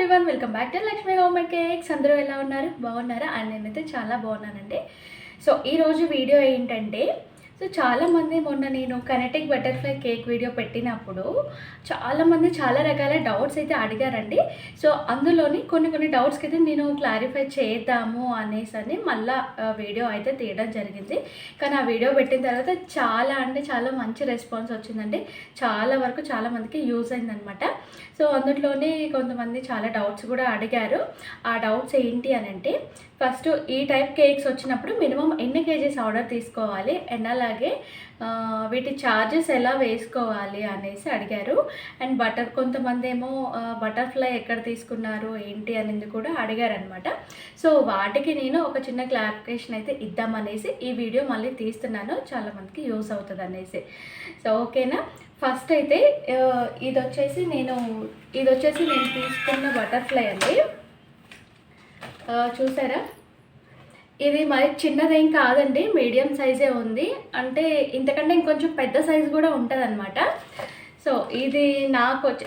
Everyone, welcome back to Lakshmi home made cakes. అందరూ ఎలా ఉన్నారు? బాగున్నారా? అండ్ నేనైతే చాలా బాగున్నానండి. సో ఈరోజు వీడియో ఏంటంటే, చాలామంది మొన్న నేను కనెటిక్ బటర్ఫ్లై కేక్ వీడియో పెట్టినప్పుడు చాలామంది చాలా రకాల డౌట్స్ అయితే అడిగారండి. సో అందులోని కొన్ని డౌట్స్కి అయితే నేను క్లారిఫై చేద్దాము అనేసి మళ్ళీ వీడియో అయితే తీయడం జరిగింది. కానీ ఆ వీడియో పెట్టిన తర్వాత చాలా మంచి రెస్పాన్స్ వచ్చిందండి. చాలా వరకు చాలామందికి యూజ్ అయిందనమాట. సో అందులోనే కొంతమంది చాలా డౌట్స్ కూడా అడిగారు. ఆ డౌట్స్ ఏంటి అని అంటే, ఫస్ట్ ఈ టైప్ కేక్స్ వచ్చినప్పుడు మినిమం ఎన్ని కేజీస్ ఆర్డర్ తీసుకోవాలి అండ్ అలాగే వీటి ఛార్జెస్ ఎలా వేసుకోవాలి అనేసి అడిగారు. అండ్ కొంతమంది ఏమో బటర్ఫ్లై ఎక్కడ తీసుకున్నారు ఏంటి అనేది కూడా అడిగారనమాట. సో వాటికి నేను ఒక చిన్న క్లారిఫికేషన్ అయితే ఇద్దామనేసి ఈ వీడియో మళ్ళీ తీస్తున్నాను, చాలామందికి యూస్ అవుతుంది అనేసి. సో ఓకేనా. ఫస్ట్ అయితే ఇది వచ్చేసి నేను తీసుకున్న బటర్ఫ్లై అండి. చూసారా, ఇది మరి చిన్నదేం కాదండి, మీడియం సైజే ఉంది. అంటే ఇంతకంటే ఇంకొంచెం పెద్ద సైజు కూడా ఉంటుంది అనమాట. సో ఇది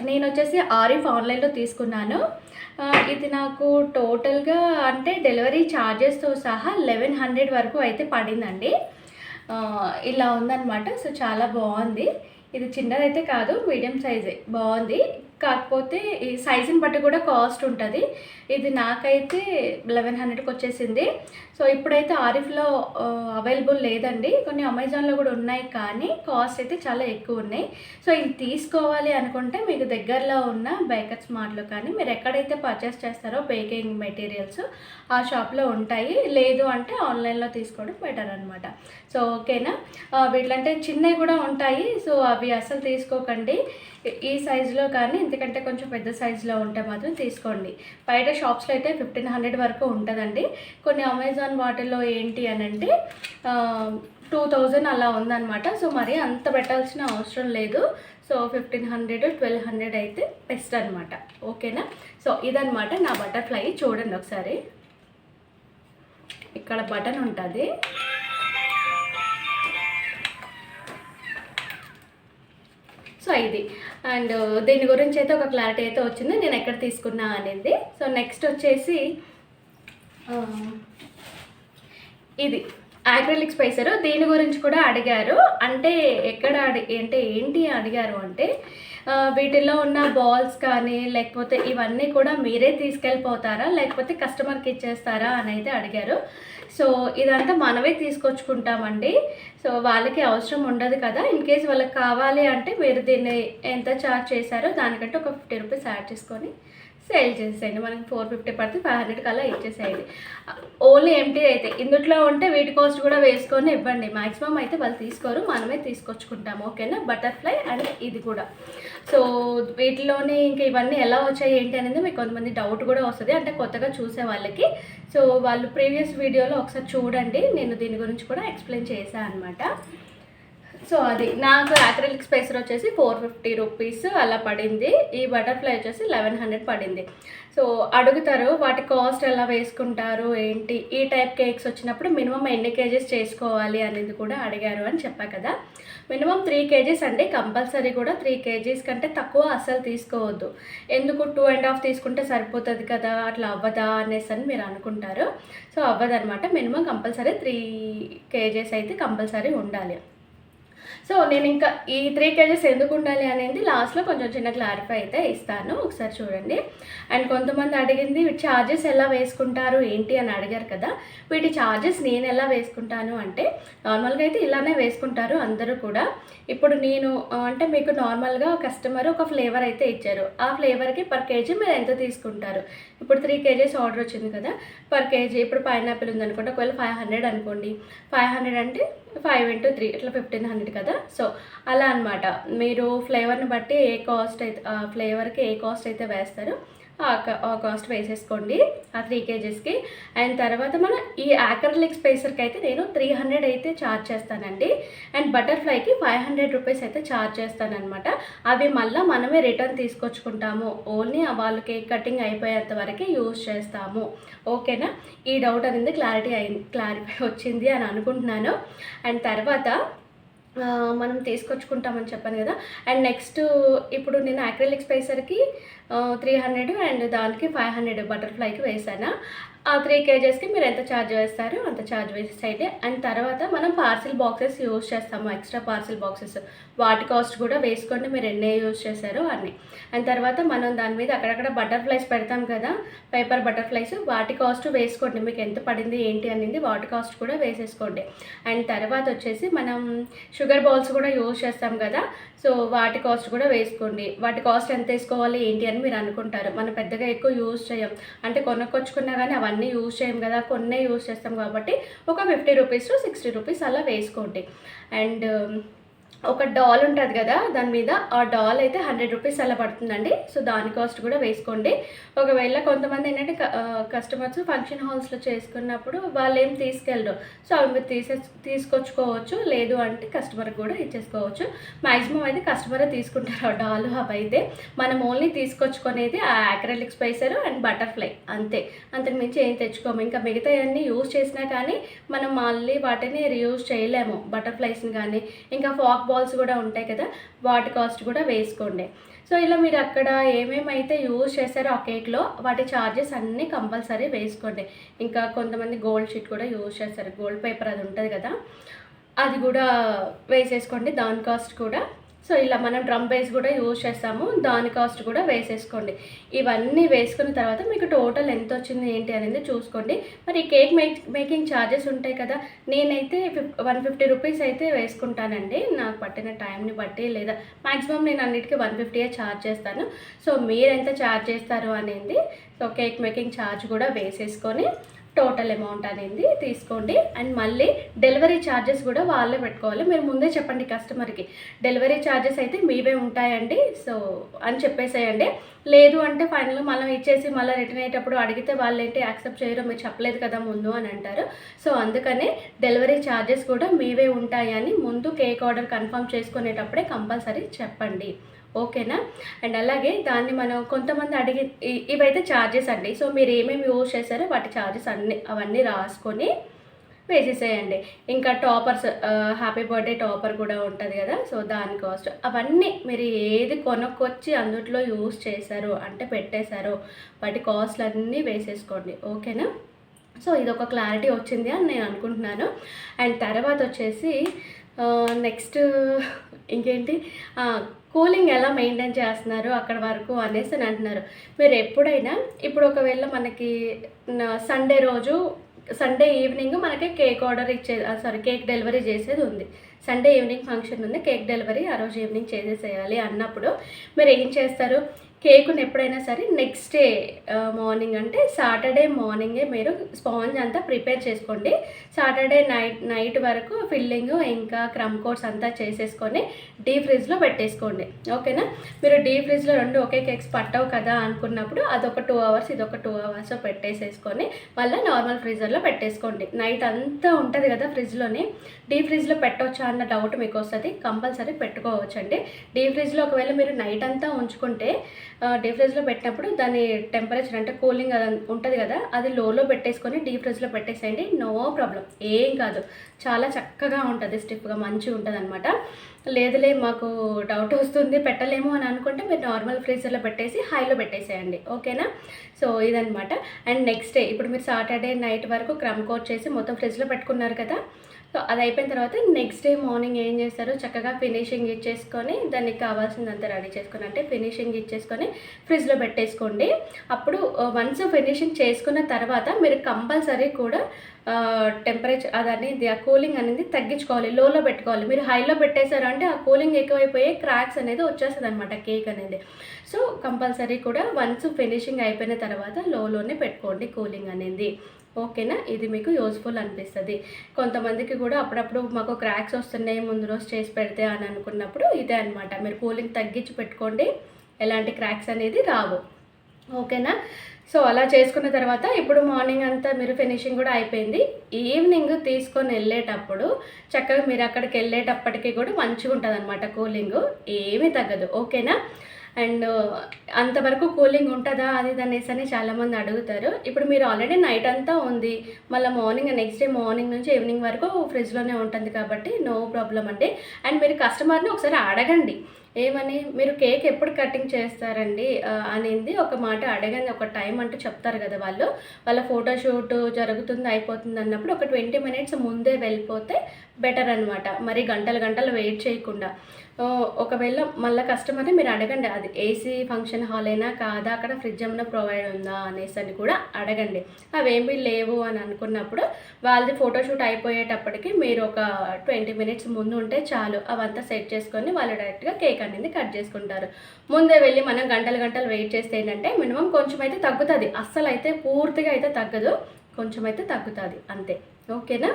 నేను వచ్చేసి ఆరిఫ్ ఆన్లైన్లో తీసుకున్నాను. ఇది నాకు టోటల్గా అంటే డెలివరీ ఛార్జెస్తో సహా 1100 వరకు అయితే పడిందండి. ఇలా ఉందన్నమాట. సో చాలా బాగుంది. ఇది చిన్నదైతే కాదు, మీడియం సైజే, బాగుంది. కాకపోతే ఈ సైజుని బట్టి కూడా కాస్ట్ ఉంటుంది. ఇది నాకైతే 1100కి వచ్చేసింది. సో ఇప్పుడైతే ఆరిఫ్లో అవైలబుల్ లేదండి, కొన్ని అమెజాన్లో కూడా ఉన్నాయి, కానీ కాస్ట్ అయితే చాలా ఎక్కువ ఉన్నాయి. సో ఇది తీసుకోవాలి అనుకుంటే మీకు దగ్గరలో ఉన్న బేకర్స్ మార్ట్లో కానీ మీరు ఎక్కడైతే పర్చేస్ చేస్తారో బేకింగ్ మెటీరియల్స్ ఆ షాప్లో ఉంటాయి. లేదు అంటే ఆన్లైన్లో తీసుకోవడం బెటర్ అనమాట. సో ఓకేనా. వీటిలంటే చిన్నవి కూడా ఉంటాయి. సో అవి అసలు తీసుకోకండి. ఈ సైజులో కానీ ఎందుకంటే కొంచెం పెద్ద సైజులో ఉంటే మాత్రం తీసుకోండి. బయట షాప్స్లో అయితే 1500 వరకు ఉంటుందండి. కొన్ని అమెజాన్ వాటిల్లో ఏంటి అని అంటే 2000 అలా ఉందన్నమాట. సో మరి అంత పెట్టాల్సిన అవసరం లేదు. సో 1500 1200 అయితే బెస్ట్ అనమాట. ఓకేనా. సో ఇదనమాట నా బటర్ఫ్లై. చూడండి ఒకసారి, ఇక్కడ బటన్ ఉంటుంది. సో ఇది అండ్ దీని గురించి అయితే ఒక క్లారిటీ అయితే వచ్చింది, నేను ఎక్కడ తీసుకున్నా అనేది. సో నెక్స్ట్ వచ్చేసి ఇది యాక్రిలిక్ స్పైసర్. దీని గురించి కూడా అడిగారు. అంటే ఏంటి అడిగారు అంటే, వీటిల్లో ఉన్న బాల్స్ కానీ లేకపోతే ఇవన్నీ కూడా మీరే తీసుకెళ్ళిపోతారా లేకపోతే కస్టమర్కి ఇచ్చేస్తారా అని అయితే అడిగారు. సో ఇదంతా మనమే తీసుకొచ్చుకుంటామండి. సో వాళ్ళకి అవసరం ఉండదు కదా. ఇన్ కేస్ వాళ్ళకి కావాలి అంటే మీరు దీన్ని ఎంత ఛార్జ్ చేశారో దానికంటే ఒక 50 రూపీస్ యాడ్ చేసుకొని సేల్ చేసేయండి. మనకి 450 పడితే 500 కల్లా ఇచ్చేసేయండి. ఓన్లీ ఎంటీ అయితే ఇందులో ఉంటే వీటి కాస్ట్ కూడా వేసుకొని ఇవ్వండి. మ్యాక్సిమం అయితే వాళ్ళు తీసుకోరు, మనమే తీసుకొచ్చుకుంటాము. ఓకేనా. బటర్ఫ్లై అండ్ ఇది కూడా. సో వీటిలోనే ఇంకా ఇవన్నీ ఎలా వచ్చాయి ఏంటి అనేది మీకు కొంతమంది డౌట్ కూడా వస్తుంది, అంటే కొత్తగా చూసే వాళ్ళకి. సో వాళ్ళు ప్రీవియస్ వీడియోలో ఒకసారి చూడండి, నేను దీని గురించి కూడా ఎక్స్ప్లెయిన్ చేశాను అనమాట. సో అది నాకు యాక్రిలిక్ స్పైసర్ వచ్చేసి 450 రూపీస్ అలా పడింది. ఈ బటర్ఫ్లై వచ్చేసి 1100 పడింది. సో అడుగుతారు వాటి కాస్ట్ ఎలా వేసుకుంటారు ఏంటి, ఈ టైప్ కేక్స్ వచ్చినప్పుడు మినిమం ఎన్ని కేజీస్ చేసుకోవాలి అనేది కూడా అడిగారు అని చెప్పా కదా. మినిమం 3 కేజీస్ అండి, కంపల్సరీ కూడా 3 కేజీస్ కంటే తక్కువ అస్సలు తీసుకోవద్దు. ఎందుకు 2.5 తీసుకుంటే సరిపోతుంది కదా, అట్లా అవ్వదా అనేసి మీరు అనుకుంటారు. సో అవ్వదనమాట. మినిమం కంపల్సరీ 3 కేజీస్ అయితే కంపల్సరీ ఉండాలి. సో నేను ఇంకా ఈ 3 కేజెస్ ఎందుకు ఉండాలి అనేది లాస్ట్లో కొంచెం చిన్న క్లారిఫై అయితే ఇస్తాను, ఒకసారి చూడండి. అండ్ కొంతమంది అడిగింది ఛార్జెస్ ఎలా వేసుకుంటారు ఏంటి అని అడిగారు కదా. వీటి ఛార్జెస్ నేను ఎలా వేసుకుంటాను అంటే, నార్మల్గా అయితే ఇలానే వేసుకుంటారు అందరూ కూడా. ఇప్పుడు నేను అంటే మీకు నార్మల్గా కస్టమర్ ఒక ఫ్లేవర్ అయితే ఇచ్చారు, ఆ ఫ్లేవర్కి పర్ కేజీ మీరు ఎంత తీసుకుంటారు. ఇప్పుడు 3 కేజెస్ ఆర్డర్ వచ్చింది కదా, పర్ కేజీ ఇప్పుడు పైనాపిల్ ఉందనుకోండి, ఒకవేళ 500 అనుకోండి, 500 అంటే 5 × 3 ఇట్లా 1500 కదా. సో అలా అనమాట. మీరు ఫ్లేవర్ని బట్టి ఏ కాస్ట్ అయితే ఫ్లేవర్కి ఏ కాస్ట్ అయితే వేస్తారో ఆ కాస్ట్ వేసేసుకోండి ఆ 3 కేజెస్కి. అండ్ తర్వాత మనం ఈ యాక్రిలిక్ స్పైసర్కి అయితే నేను 300 అయితే ఛార్జ్ చేస్తానండి. అండ్ బటర్ఫ్లైకి 500 రూపీస్ అయితే ఛార్జ్ చేస్తానమాట. అవి మళ్ళీ మనమే రిటర్న్ తీసుకొచ్చుకుంటాము. ఓన్లీ వాళ్ళు కేక్ కటింగ్ అయిపోయేంత వరకే యూజ్ చేస్తాము. ఓకేనా. ఈ డౌట్ అనేది క్లారిఫై వచ్చింది అని అనుకుంటున్నాను. అండ్ తర్వాత మనం తీసుకొచ్చుకుంటామని చెప్పాను కదా. అండ్ నెక్స్ట్ ఇప్పుడు నేను యాక్రిలిక్ స్పైసర్కి 300 అండ్ దానికి 500 బటర్‌ఫ్లైకి వేశాను. ఆ 3 కేజెస్‌కి మీరు ఎంత ఛార్జ్ వేస్తారో అంత ఛార్జ్ వేసేసేయండి. అండ్ తర్వాత మనం పార్సిల్ బాక్సెస్ యూజ్ చేస్తాము. ఎక్స్‌ట్రా పార్సిల్ బాక్సెస్ వాటి కాస్ట్ కూడా వేసుకోండి. మీరు ఎన్ని యూజ్ చేశారో అన్ని. అండ్ తర్వాత మనం దాని మీద అక్కడక్కడ బటర్‌ఫ్లైస్ పెడతాం కదా! పేపర్ బటర్‌ఫ్లైస్ వాటి కాస్ట్ వేసుకోండి. మీకు ఎంత పడింది ఏంటి అనేది వాటి కాస్ట్ కూడా వేసేసుకోండి. అండ్ తర్వాత వచ్చేసి మనం షుగర్ బౌల్స్ కూడా యూజ్ చేస్తాం కదా! సో వాటి కాస్ట్ కూడా వేసుకోండి. వాటి కాస్ట్ ఎంత వేసుకోవాలి ఏంటి అని మీరు అనుకుంటారు. మనం పెద్దగా ఎక్కువ యూజ్ చేయం. అంటే కొనుక్కొచ్చుకున్నా కానీ అవన్నీ యూజ్ చేయం కదా! కొన్నే యూజ్ చేస్తాం కాబట్టి ఒక 50 రూపీస్ టు 60 రూపీస్ అలా వేసుకోండి. అండ్ ఒక డాల్ ఉంటుంది కదా! దాని మీద ఆ డాల్ అయితే 100 రూపీస్ అలా పడుతుందండి. సో దాని కాస్ట్ కూడా వేసుకోండి. ఒకవేళ కొంతమంది ఏంటంటే కస్టమర్స్ ఫంక్షన్ హాల్స్‌లో చేసుకున్నప్పుడు వాళ్ళేం తీసుకెళ్ళరు. సో అవి మీరు తీసుకొచ్చుకోవచ్చు. లేదు అంటే కస్టమర్‌కి కూడా ఇచ్చేసుకోవచ్చు. మ్యాక్సిమం అయితే కస్టమరే తీసుకుంటారు ఆ డాల్ అవైతే. మనం ఓన్లీ తీసుకొచ్చుకునేది ఆ యాక్రిలిక్ స్పైసర్ అండ్ బటర్‌ఫ్లై అంతే. అంతకు మించి ఏం తెచ్చుకోము. ఇంకా మిగతాయన్నీ యూజ్ చేసినా కానీ మనం మళ్ళీ వాటిని రీయూజ్ చేయలేము. బటర్‌ఫ్లైస్‌ని కానీ ఇంకా ఫాక్ బాల్స్ కూడా ఉంటాయి కదా! వాటి కాస్ట్ కూడా వేసుకోండి. సో ఇలా మీరు అక్కడ ఏమేమైతే యూజ్ చేశారో ఆ కేక్‌లో వాటి ఛార్జెస్ అన్నీ కంపల్సరీ వేసుకోండి. ఇంకా కొంతమంది గోల్డ్ షీట్ కూడా యూజ్ చేస్తారు. గోల్డ్ పేపర్ అది ఉంటుంది కదా! అది కూడా వేసేసుకోండి. దాని కాస్ట్ కూడా. సో ఇలా మనం డ్రమ్ బేస్ కూడా యూజ్ చేస్తాము. దాని కాస్ట్ కూడా వేసేసుకోండి. ఇవన్నీ వేసుకున్న తర్వాత మీకు టోటల్ ఎంత వచ్చింది ఏంటి అనేది చూసుకోండి. మరి కేక్ మేకింగ్ ఛార్జెస్ ఉంటాయి కదా! నేనైతే 150 రూపీస్ అయితే వేసుకుంటానండి. నాకు పట్టిన టైంని బట్టి లేదా మ్యాక్సిమం నేను అన్నిటికీ 150 ఛార్జ్ చేస్తాను. సో మీరు ఎంత ఛార్జ్ చేస్తారు అనేది సో కేక్ మేకింగ్ ఛార్జ్ కూడా వేసేసుకొని టోటల్ అమౌంట్ అనేది తీసుకోండి. అండ్ మళ్ళీ డెలివరీ ఛార్జెస్ కూడా వాళ్ళే పెట్టుకోవాలి. మీరు ముందే చెప్పండి కస్టమర్‌కి. డెలివరీ ఛార్జెస్ అయితే మీవే ఉంటాయండి సో అని చెప్పేసేయండి. లేదు అంటే ఫైనల్‌గా మనం ఇచ్చేసి మళ్ళీ రిటర్న్ అయ్యేటప్పుడు అడిగితే వాళ్ళేంటి యాక్సెప్ట్ చేయరు. మీరు చెప్పలేదు కదా ముందు అని అంటారు. సో అందుకనే డెలివరీ ఛార్జెస్ కూడా మీవే ఉంటాయని ముందు కేక్ ఆర్డర్ కన్ఫర్మ్ చేసుకునేటప్పుడే కంపల్సరీ చెప్పండి. ఓకేనా? అండ్ అలాగే దాన్ని మనం కొంతమంది ఇవైతే ఛార్జెస్ అండి. సో మీరు ఏమేమి యూజ్ చేశారో వాటి ఛార్జెస్ అవన్నీ రాసుకొని వేసేసేయండి. ఇంకా టాపర్స్ హ్యాపీ బర్త్డే టాపర్ కూడా ఉంటుంది కదా! సో దాని కాస్ట్ అవన్నీ మీరు ఏది కొనుక్కొచ్చి అందుట్లో యూజ్ చేశారో అంటే పెట్టేశారో వాటి కాస్ట్‌లన్నీ వేసేసుకోండి. ఓకేనా? సో ఇదొక క్లారిటీ వచ్చింది అని నేను అనుకుంటున్నాను. అండ్ తర్వాత వచ్చేసి నెక్స్ట్ ఇంకేంటి కూలింగ్ ఎలా మెయింటైన్ చేస్తున్నారు అక్కడ వరకు అనేసి అని అంటున్నారు. మీరు ఎప్పుడైనా ఇప్పుడు ఒకవేళ మనకి సండే రోజు సండే ఈవినింగ్ మనకి కేక్ ఆర్డర్ కేక్ డెలివరీ చేసేది ఉంది. సండే ఈవినింగ్ ఫంక్షన్ ఉంది. కేక్ డెలివరీ ఆ రోజు ఈవినింగ్ చేసేసేయాలి అన్నప్పుడు మీరు ఏం చేస్తారు? కేకుని ఎప్పుడైనా సరే నెక్స్ట్ డే మార్నింగ్ అంటే సాటర్డే మార్నింగే మీరు స్పాంజ్ అంతా ప్రిపేర్ చేసుకోండి. సాటర్డే నైట్ వరకు ఫిల్లింగ్ ఇంకా క్రమ్ కోట్స్ అంతా చేసేసుకొని డీప్ ఫ్రిడ్జ్లో పెట్టేసుకోండి. ఓకేనా? మీరు డీప్ ఫ్రిడ్జ్లో రెండు ఒకే కేక్స్ పట్టవు కదా అనుకున్నప్పుడు అదొక 2 అవర్స్ ఇదొక 2 అవర్స్ పెట్టేసేసుకొని మళ్ళీ నార్మల్ ఫ్రీజర్లో పెట్టేసుకోండి. నైట్ అంతా ఉంటుంది కదా ఫ్రిడ్జ్లోని. డీప్ ఫ్రిడ్జ్లో పెట్టవచ్చా అన్న డౌట్ మీకు వస్తుంది. కంపల్సరీ పెట్టుకోవచ్చండి. డీప్ ఫ్రిడ్జ్లో ఒకవేళ మీరు నైట్ అంతా ఉంచుకుంటే డీప్ ఫ్రిడ్జ్లో పెట్టినప్పుడు దాని టెంపరేచర్ అంటే కూలింగ్ అది ఉంటుంది కదా అది లోలో పెట్టేసుకొని డీప్ ఫ్రిడ్జ్లో పెట్టేసేయండి. నో ప్రాబ్లం, ఏం కాదు. చాలా చక్కగా ఉంటుంది, స్టిఫ్గా మంచిగా ఉంటుంది అనమాట. లేదులే మాకు డౌట్ వస్తుంది పెట్టలేము అని అనుకుంటే మీరు నార్మల్ ఫ్రీజర్లో పెట్టేసి హైలో పెట్టేసేయండి. ఓకేనా? సో ఇదనమాట. అండ్ నెక్స్ట్ డే ఇప్పుడు మీరు సాటర్డే నైట్ వరకు క్రమ్ కోట్ చేసి మొత్తం ఫ్రిడ్జ్లో పెట్టుకున్నారు కదా! సో అది అయిపోయిన తర్వాత నెక్స్ట్ డే మార్నింగ్ ఏం చేస్తారు? చక్కగా ఫినిషింగ్ ఇచ్చేసుకొని దానికి కావాల్సిందంతా రెడీ చేసుకొని అంటే ఫినిషింగ్ ఇచ్చేసుకొని ఫ్రిడ్జ్లో పెట్టేసుకోండి. అప్పుడు వన్స్ ఫినిషింగ్ చేసుకున్న తర్వాత మీరు కంపల్సరీ కూడా టెంపరేచర్ అదనేది ఆ కూలింగ్ అనేది తగ్గించుకోవాలి. లోలో పెట్టుకోవాలి. మీరు హైలో పెట్టేశారంటే ఆ కూలింగ్ ఎక్కువైపోయి క్రాక్స్ అనేది వచ్చేస్తుంది అనమాట కేక్ అనేది. సో కంపల్సరీ కూడా వన్స్ ఫినిషింగ్ అయిపోయిన తర్వాత లోలోనే పెట్టుకోండి కూలింగ్ అనేది. ఓకేనా? ఇది మీకు యూజ్ఫుల్ అనిపిస్తుంది. కొంతమందికి కూడా అప్పుడప్పుడు మాకు క్రాక్స్ వస్తున్నాయి ముందు రోజు చేసి పెడితే అని అనుకున్నప్పుడు ఇదే అనమాట. మీరు కూలింగ్ తగ్గించి పెట్టుకోండి, ఎలాంటి క్రాక్స్ అనేది రావు. ఓకేనా? సో అలా చేసుకున్న తర్వాత ఇప్పుడు మార్నింగ్ అంతా మీరు ఫినిషింగ్ కూడా అయిపోయింది. ఈవినింగ్ తీసుకొని వెళ్ళేటప్పుడు చక్కగా మీరు అక్కడికి వెళ్ళేటప్పటికి కూడా మంచిగా ఉంటుంది అనమాట. కూలింగ్ ఏమీ తగ్గదు. ఓకేనా? అండ్ అంతవరకు కూలింగ్ ఉంటుందా అది అనేసి అని చాలామంది అడుగుతారు. ఇప్పుడు మీరు ఆల్రెడీ నైట్ అంతా ఉంది, మళ్ళీ మార్నింగ్ నెక్స్ట్ డే మార్నింగ్ నుంచి ఈవినింగ్ వరకు ఫ్రిడ్జ్లోనే ఉంటుంది కాబట్టి నో ప్రాబ్లం అండి. అండ్ మీరు కస్టమర్ని ఒకసారి అడగండి, ఏమని, మీరు కేక్ ఎప్పుడు కటింగ్ చేస్తారండి అనింది. ఒక మాట అడగండి, ఒక టైం అంటూ చెప్తారు కదా వాళ్ళు. వాళ్ళ ఫోటోషూట్ జరుగుతుంది అయిపోతుంది అన్నప్పుడు ఒక 20 మినిట్స్ ముందే వెళ్ళిపోతే బెటర్ అనమాట. మరి గంటలు గంటలు వెయిట్ చేయకుండా. ఒకవేళ మళ్ళీ కస్టమర్ని మీరు అడగండి, అది ఏసీ ఫంక్షన్ హాలేనా కాదా, అక్కడ ఫ్రిడ్జ్ ఏమైనా ప్రొవైడ్ ఉందా అనేసి అని కూడా అడగండి. అవేమీ లేవు అని అనుకున్నప్పుడు వాళ్ళది ఫోటోషూట్ అయిపోయేటప్పటికి మీరు ఒక 20 మినిట్స్ ముందు ఉంటే చాలు. అవంతా సెట్ చేసుకొని వాళ్ళు డైరెక్ట్గా కేక్ అనేది కట్ చేసుకుంటారు. ముందే వెళ్ళి మనం గంటలు గంటలు వెయిట్ చేస్తే ఏంటంటే మినిమం కొంచెం అయితే తగ్గుతుంది. అస్సలు అయితే పూర్తిగా అయితే తగ్గదు, కొంచెం అయితే తగ్గుతుంది అంతే. ఓకేనా?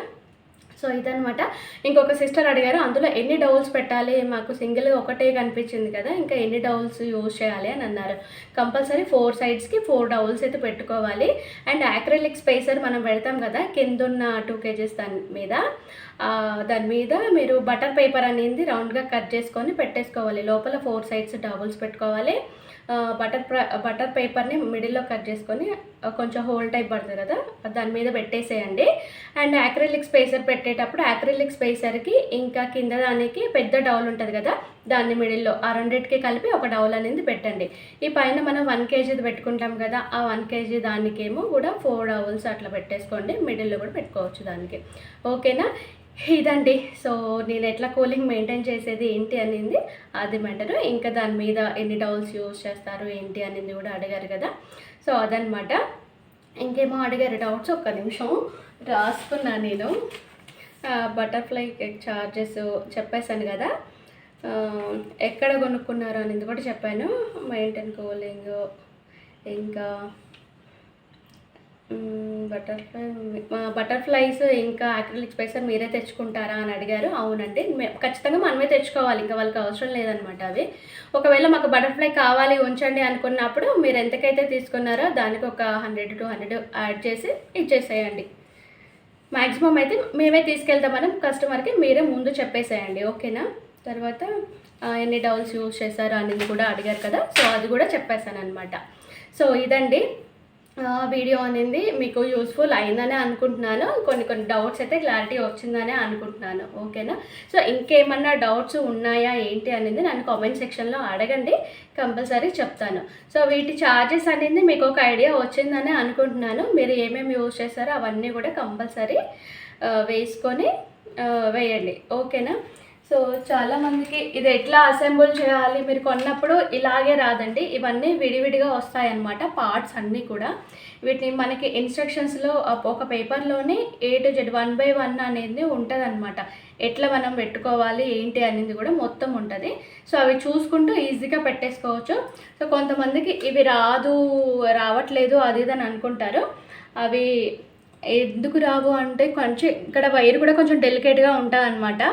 సో ఇదనమాట. ఇంకొక సిస్టర్ అడిగారు, అందులో ఎన్ని డౌల్స్ పెట్టాలి, మాకు సింగిల్ ఒకటే కనిపించింది కదా, ఇంకా ఎన్ని డౌల్స్ యూజ్ చేయాలి అని అన్నారు. కంపల్సరీ 4 సైడ్స్కి 4 డౌల్స్ అయితే పెట్టుకోవాలి. అండ్ యాక్రిలిక్ స్పేసర్ మనం పెడతాం కదా కిందున్న 2 kgs దాని మీద మీరు బటర్ పేపర్ అనేది రౌండ్గా కట్ చేసుకొని పెట్టేసుకోవాలి. లోపల 4 సైడ్స్ డౌల్స్ పెట్టుకోవాలి. బటర్ పేపర్ని మిడిల్లో కట్ చేసుకొని కొంచెం హోల్ టైప్ పడుతుంది కదా, దాని మీద పెట్టేసేయండి. అండ్ యాక్రిలిక్ స్పేసర్ పెట్టేటప్పుడు యాక్రిలిక్ స్పేసర్కి ఇంకా కింద దానికి పెద్ద డౌల్ ఉంటుంది కదా, దాన్ని మిడిల్లో ఆ రెండింటికి కలిపి ఒక డౌల్ అనేది పెట్టండి. ఈ పైన మనం 1 kg పెట్టుకుంటాం కదా, ఆ 1 kg దానికేమో కూడా 4 డౌల్స్ అట్లా పెట్టేసుకోండి. మిడిల్లో కూడా పెట్టుకోవచ్చు దానికి. ఓకేనా? ఇదండి. సో నేను ఎట్లా కూలింగ్ మెయింటైన్ చేసేది ఏంటి అనేది అది మ్యాటర్. ఇంకా దాని మీద ఎన్ని డౌల్స్ యూజ్ చేస్తారు ఏంటి అనేది కూడా అడిగారు కదా, సో అదనమాట. ఇంకేమో అడిగారు డౌట్స్, ఒక్క నిమిషం రాసుకున్నాను నేను. బటర్ఫ్లై కేక్ ఛార్జెస్ చెప్పేశాను కదా, ఎక్కడ కొనుక్కున్నారు అనేది కూడా చెప్పాను. మెయింటైన్ కూలింగ్, ఇంకా బటర్ఫ్లైస్ ఇంకా యాక్రిలిక్ స్పేసర్ మీరే తెచ్చుకుంటారా అని అడిగారు. అవునండి, ఖచ్చితంగా మనమే తెచ్చుకోవాలి, ఇంకా వాళ్ళకి అవసరం లేదనమాట అవి. ఒకవేళ మాకు బటర్ఫ్లై కావాలి ఉంచండి అనుకున్నప్పుడు మీరు ఎంతకైతే తీసుకున్నారో దానికి ఒక 100 to 100 యాడ్ చేసి ఇచ్చేసేయండి. మ్యాక్సిమం అయితే మేమే తీసుకెళ్తామని కస్టమర్కి మీరే ముందు చెప్పేసేయండి. ఓకేనా? తర్వాత ఎన్ని డౌల్స్ యూజ్ చేశారు అనేది కూడా అడిగారు కదా, సో అది కూడా చెప్పేశాను అనమాట. సో ఇదండి వీడియో అనేది మీకు యూస్ఫుల్ అయిందనే అనుకుంటున్నాను. కొన్ని డౌట్స్ అయితే క్లారిటీ వచ్చిందనే అనుకుంటున్నాను. ఓకేనా? సో ఇంకేమన్నా డౌట్స్ ఉన్నాయా ఏంటి అనేది నన్ను కామెంట్ సెక్షన్లో అడగండి, కంపల్సరీ చెప్తాను. సో వీటి ఛార్జెస్ అనేది మీకు ఒక ఐడియా వచ్చిందనే అనుకుంటున్నాను. మీరు ఏమేమి యూజ్ చేస్తారో అవన్నీ కూడా కంపల్సరీ వేసుకొని వేయండి. ఓకేనా? సో చాలామందికి ఇది ఎట్లా అసెంబుల్ చేయాలి, మీరు కొన్నప్పుడు ఇలాగే రాదండి, ఇవన్నీ విడివిడిగా వస్తాయన్నమాట పార్ట్స్ అన్నీ కూడా. వీటిని మనకి ఇన్స్ట్రక్షన్స్లో ఒక పేపర్లోనే A to Z 1 by 1 అనేది ఉంటుంది అనమాట. ఎట్లా మనం పెట్టుకోవాలి ఏంటి అనేది కూడా మొత్తం ఉంటుంది. సో అవి చూసుకుంటూ ఈజీగా పెట్టేసుకోవచ్చు. సో కొంతమందికి ఇవి రావట్లేదు అది ఇది అని అనుకుంటారు. అవి ఎందుకు రావు అంటే కొంచెం ఇక్కడ వైర్ కూడా కొంచెం డెలికేట్గా ఉంటుంది అనమాట.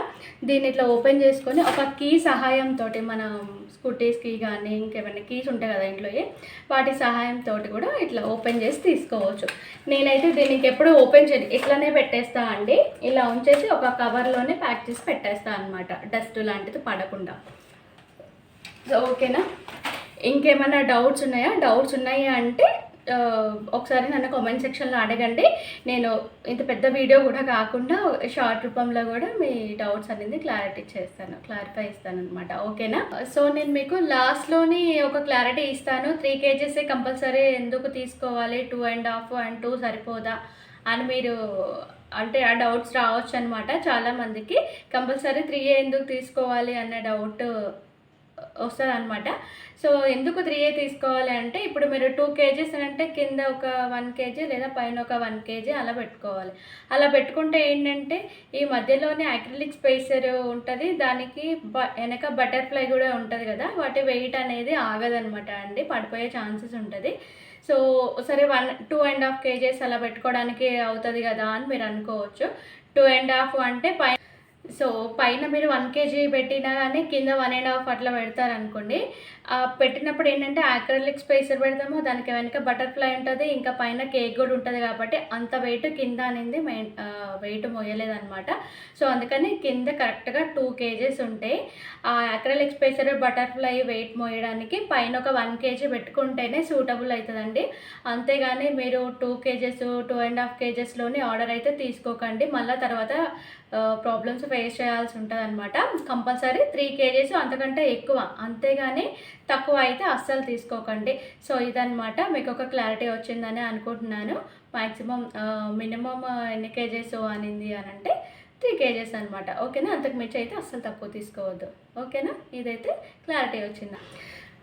దీన్ని ఇట్లా ఓపెన్ చేసుకొని ఒక కీ సహాయంతో, మన స్కూటీస్కి కానీ ఇంకేమైనా కీస్ ఉంటాయి కదా ఇంట్లో, వాటి సహాయంతో కూడా ఇట్లా ఓపెన్ చేసి తీసుకోవచ్చు. నేనైతే దీనికి ఎప్పుడు ఓపెన్ చేసి ఇట్లానే పెట్టేస్తా అండి. ఇలా ఉంచేసి ఒక కవర్లోనే ప్యాక్ చేసి పెట్టేస్తా అనమాట, డస్ట్ లాంటిది పడకుండా. ఓకేనా? ఇంకేమైనా డౌట్స్ ఉన్నాయా అంటే ఒకసారి నన్ను కామెంట్ సెక్షన్లో అడగండి. నేను ఇంత పెద్ద వీడియో కూడా కాకుండా షార్ట్ రూపంలో కూడా మీ డౌట్స్ అనేది క్లారిఫై ఇస్తాను అనమాట. ఓకేనా? సో నేను మీకు లాస్ట్లోని ఒక క్లారిటీ ఇస్తాను. 3 kgs కంపల్సరీ ఎందుకు తీసుకోవాలి, 2.5 and 2 సరిపోదా అని మీరు అంటే ఆ డౌట్స్ రావచ్చు అనమాట చాలామందికి. కంపల్సరీ 3 ఎందుకు తీసుకోవాలి అనే డౌట్ వస్తుంది అనమాట. సో ఎందుకు 3 తీసుకోవాలి అంటే, ఇప్పుడు మీరు 2 kgs అంటే కింద ఒక 1 kg లేదా పైన ఒక 1 kg అలా పెట్టుకోవాలి. అలా పెట్టుకుంటే ఏంటంటే ఈ మధ్యలోనే యాక్రిలిక్ స్పేసర్ ఉంటుంది, దానికి వెనక బటర్ఫ్లై కూడా ఉంటుంది కదా, వాటి వెయిట్ అనేది ఆగదనమాట అండి, పడిపోయే ఛాన్సెస్ ఉంటుంది. సో సరే 2.5 kgs అలా పెట్టుకోవడానికి అవుతుంది కదా అని మీరు అనుకోవచ్చు. 2.5 అంటే పైన మీరు 1 kg పెట్టినా కానీ కింద 1.5 అట్లా పెడతారనుకోండి. పెట్టినప్పుడు ఏంటంటే యాక్రిలిక్ స్పేసర్ పెడతాము, దానికి వెనక బటర్ఫ్లై ఉంటుంది, ఇంకా పైన కేక్ కూడా ఉంటుంది కాబట్టి అంత వెయిట్ కింద అనేది వెయిట్ మోయలేదన్నమాట. సో అందుకని కింద కరెక్ట్గా 2 kgs ఉంటాయి. ఆ యాక్రిలిక్ స్పేసర్ బటర్ఫ్లై వెయిట్ మోయడానికి పైన ఒక 1 kg పెట్టుకుంటేనే సూటబుల్ అవుతుందండి. అంతేగాని మీరు 2 kgs 2.5 kgsలోని ఆర్డర్ అయితే తీసుకోకండి, మళ్ళీ తర్వాత ప్రాబ్లమ్స్ వేస్ట్ చేయాల్సి ఉంటుంది అనమాట. కంపల్సరీ 3 కేజీస్ అంతకంటే ఎక్కువ, అంతేగాని తక్కువ అయితే అస్సలు తీసుకోకండి. సో ఇదనమాట, మీకు ఒక క్లారిటీ వచ్చిందని అనుకుంటున్నాను. మ్యాక్సిమం మినిమమ్ ఎన్ని కేజీస్ అనింది అని అంటే 3 కేజీస్ అనమాట. ఓకేనా, అంతకు మించి అయితే అస్సలు తక్కువ తీసుకోవద్దు. ఓకేనా, ఇదైతే క్లారిటీ వచ్చిందా.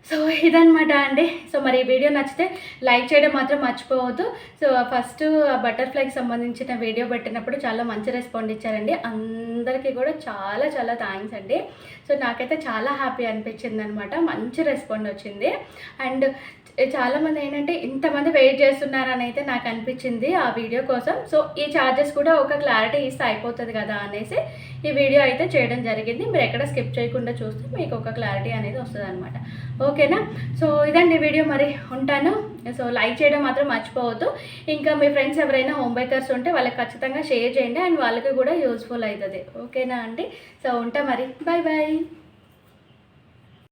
సో ఇదనమాట అండి. సో మరి ఈ వీడియో నచ్చితే లైక్ చేయడం మాత్రం మర్చిపోవద్దు. సో ఫస్ట్ బటర్ఫ్లైకి సంబంధించిన వీడియో పెట్టినప్పుడు చాలా మంచి రెస్పాండ్ ఇచ్చారండి. అందరికీ కూడా చాలా చాలా థ్యాంక్స్ అండి. సో నాకైతే చాలా హ్యాపీ అనిపించింది అనమాట, మంచి రెస్పాండ్ వచ్చింది. అండ్ చాలామంది ఏంటంటే ఇంతమంది వెయిట్ చేస్తున్నారని అయితే నాకు అనిపించింది ఆ వీడియో కోసం. సో ఈ ఛార్జెస్ కూడా ఒక క్లారిటీ ఇస్తే అయిపోతుంది కదా అనేసి ఈ వీడియో అయితే చేయడం జరిగింది. మీరు ఎక్కడ స్కిప్ చేయకుండా చూస్తే మీకు ఒక క్లారిటీ అనేది వస్తుంది అనమాట. ఓకేనా, సో ఇదండి వీడియో, మరి ఉంటాను. సో లైక్ చేయడం మాత్రం మర్చిపోవద్దు. ఇంకా మీ ఫ్రెండ్స్ ఎవరైనా హోమ్ బేకర్స్ ఉంటే వాళ్ళకి ఖచ్చితంగా షేర్ చేయండి, అండ్ వాళ్ళకి కూడా యూస్ఫుల్ అవుతుంది. ఓకేనా అండి, సో ఉంటా మరి, బాయ్ బాయ్.